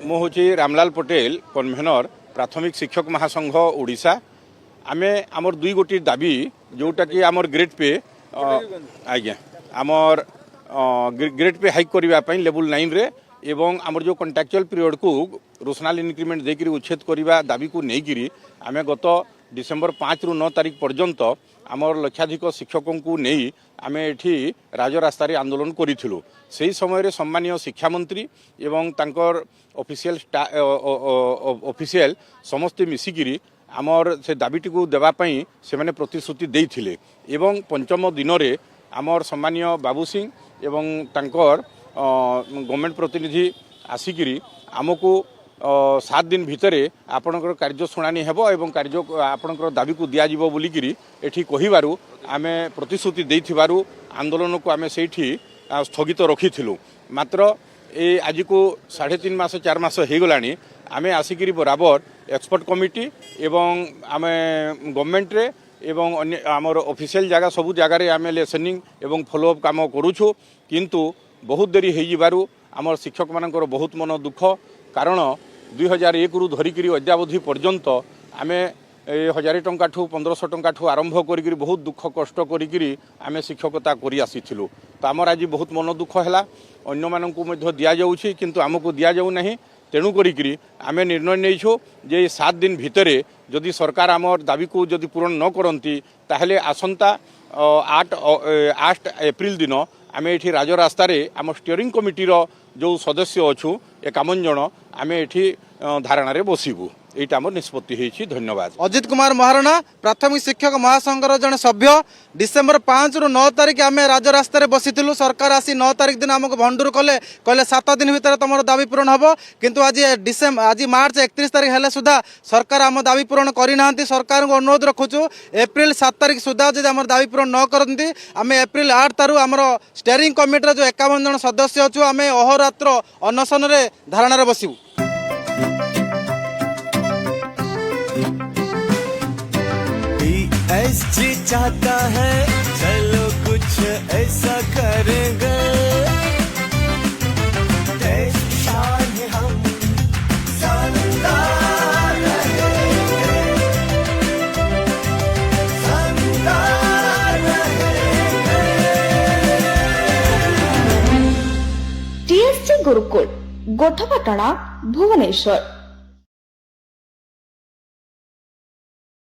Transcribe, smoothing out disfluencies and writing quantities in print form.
मु हूँ रामलाल पटेल कन्वेनर प्राथमिक शिक्षक महासंघ ओडिशा। आमे आमर दुई गोटी दाबी जोटा कि आमर ग्रेड पे आज्ञा आमर ग्रेड पे हाइक करने लेवल 9 रे एवं आमर जो कंट्राक्चुअल पीरियड को रोशनाल इंक्रीमेंट देकर उच्छेद करने दाबी को लेकिन आम गत डिसेम्बर 5 रु 9 तारीख पर्यंत आमर लक्षाधिक शिक्षकों को नहीं आम एठी राजरास्तार आंदोलन करूँ। से समय सम्मानीय शिक्षा मंत्री एवं तांकर ऑफिशियल समस्ते मिसिकी आमर से दाबीटी को देवाई से मैंने प्रतिश्रुति देइथिले एवं पंचम दिन में आमर सम्मानीय बाबू सिंह एवं तांकर गवर्नमेंट प्रतिनिधि आसिकी आमको 7 दिन भितर आपणकर कार्य शुणानी हेबो एवं कार्य आपणकर दाबी को दिया जिवो बोलिकिरी एठी कहिबारु आमे प्रतिश्रुति देइथिबारु आंदोलन को आमे सेठी स्थगित रखिथिलु। मात्र ए आज को 3.5 मास 4 मास हो गलानी आमे आसिकी बराबर एक्सपर्ट कमिटी एवं आमे गवर्नमेंट रे एवं अन्य आमर ऑफिशियल जगह सबु जगार आमे लिसनिंग एवं फॉलोअप काम करूछु किंतु बहुत देरी हो जिबारु आमर शिक्षक मानकर बहुत मन दुख। कारण 2001 रु धरिकी अद्यावधि पर्यंत आमे 1000 टंका ठू 1500 टंका ठू आरंभ करी बहुत दुख कष्ट करी आमे शिक्षकता करी आसीथिलु। तो आमर आज बहुत मन दुख है अन्य मानकु मध्य दिया जाउछि किंतु आमको दिया जाउ नहीं। तेणु करी आमे निर्णय नहींछु जे 7 दिन भितरे जदि सरकार आमर दाबी को जदि पूरण न करती ताहले आसंता 8 एप्रिल दिन आमे एठी राजरास्तार आम स्टीयरिंग कमिटीर जो सदस्य अच्छु 51 जन आमे एठी धारणार बसबू यहाँ आम निष्पत्ति होइछि। धन्यवाद। अजित कुमार महाराणा प्राथमिक शिक्षक महासंघर जन सभ्य। डिसेम्बर 5 रु 9 तारीख आम राजरास्तार बसीलु। सरकार आसी 9 तारीख दिन आमको भंडूर कले कहले 7 दिन भितर तुम दाबी पूरण हम किंतु आज मार्च 31 तारीख है सुधा सरकार आम दाबी पूरण करना। सरकार को अनुरोध रखुचु एप्रिल 7 तारीख सुधा जब आम दाबी पूरण न करती आम एप्रिल 8 तारू आम स्टीयरिंग कमिटीर जो 51 जन सदस्य अच्छु आम अहोरात्र अनशन धारणार बसबू। जी चाहता है चलो कुछ ऐसा करेंगे हम शानदार रहेंगे, शानदार रहेंगे। TSC गुरुकुल गोठपाटणा भुवनेश्वर।